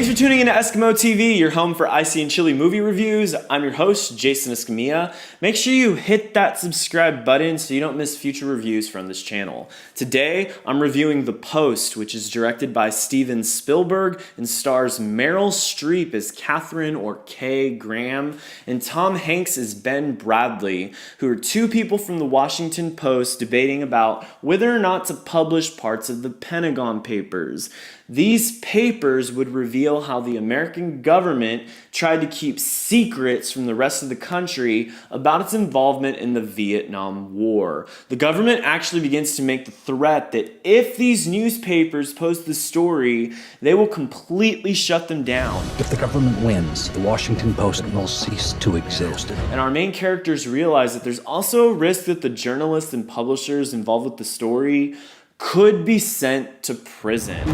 Thanks for tuning into Eskimo TV, your home for icy and chilly movie reviews. I'm your host, Jason Escamilla. Make sure you hit that subscribe button so you don't miss future reviews from this channel. Today, I'm reviewing The Post, which is directed by Steven Spielberg and stars Meryl Streep as Catherine or Kay Graham and Tom Hanks as Ben Bradley, who are two people from the Washington Post debating about whether or not to publish parts of the Pentagon Papers. These papers would reveal how the American government tried to keep secrets from the rest of the country about its involvement in the Vietnam War. The government actually begins to make the threat that if these newspapers post the story, they will completely shut them down. If the government wins, the Washington Post will cease to exist. And our main characters realize that there's also a risk that the journalists and publishers involved with the story could be sent to prison.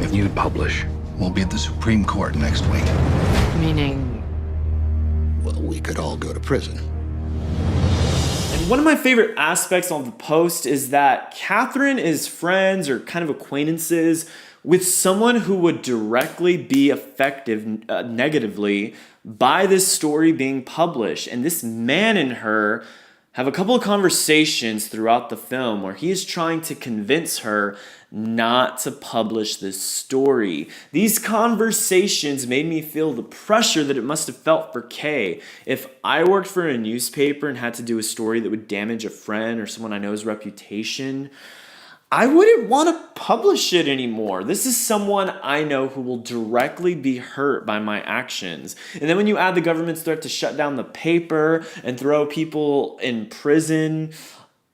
If you publish, We'll be at the Supreme Court next week. Meaning? Well, we could all go to prison. And one of my favorite aspects of The Post is that Catherine is friends or kind of acquaintances with someone who would directly be affected negatively by this story being published. And this man and her have a couple of conversations throughout the film where he is trying to convince her not to publish this story. These conversations made me feel the pressure that it must have felt for Kay. If I worked for a newspaper and had to do a story that would damage a friend or someone I know's reputation, I wouldn't want to publish it anymore. This is someone I know who will directly be hurt by my actions. And then when you add the government's threat to shut down the paper and throw people in prison,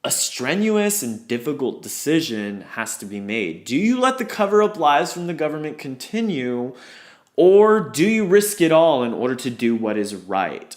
a strenuous and difficult decision has to be made. Do you let the cover-up lies from the government continue, or do you risk it all in order to do what is right?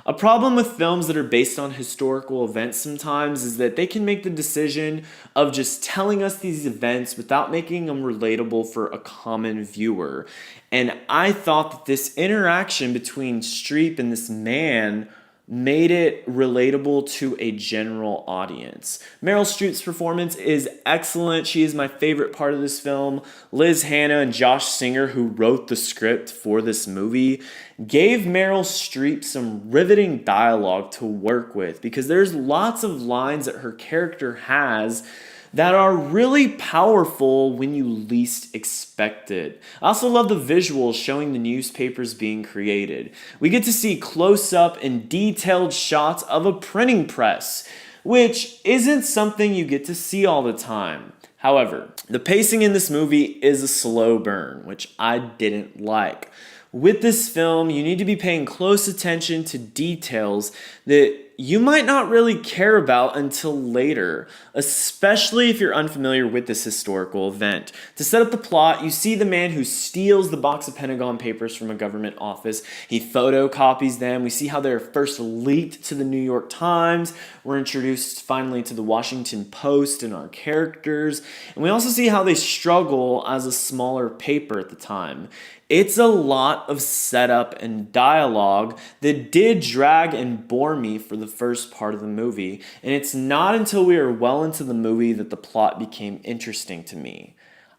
A problem with films that are based on historical events sometimes is that they can make the decision of just telling us these events without making them relatable for a common viewer. And I thought that this interaction between Streep and this man made it relatable to a general audience. Meryl Streep's performance is excellent. She is my favorite part of this film. Liz Hannah and Josh Singer, who wrote the script for this movie, gave Meryl Streep some riveting dialogue to work with because there's lots of lines that her character has that are really powerful when you least expect it. I also love the visuals showing the newspapers being created. We get to see close-up and detailed shots of a printing press, which isn't something you get to see all the time. However, the pacing in this movie is a slow burn, which I didn't like. With this film, you need to be paying close attention to details that you might not really care about until later, especially if you're unfamiliar with this historical event. To set up the plot, you see the man who steals the box of Pentagon Papers from a government office. He photocopies them. We see how they're first leaked to the New York Times. We're introduced finally to the Washington Post and our characters. And we also see how they struggle as a smaller paper at the time. It's a lot of setup and dialogue that did drag and bore me for the first part of the movie, and it's not until we are well into the movie that the plot became interesting to me.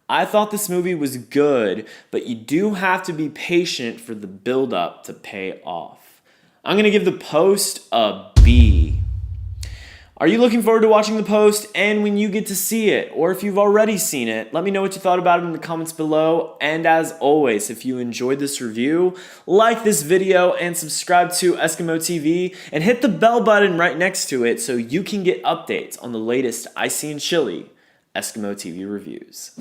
I thought this movie was good, but you do have to be patient for the build-up to pay off. I'm going to give The Post a B. Are you looking forward to watching The Post and when you get to see it? Or if you've already seen it, let me know what you thought about it in the comments below. And as always, if you enjoyed this review, like this video and subscribe to EskimoTV and hit the bell button right next to it so you can get updates on the latest icy and chilly EskimoTV reviews.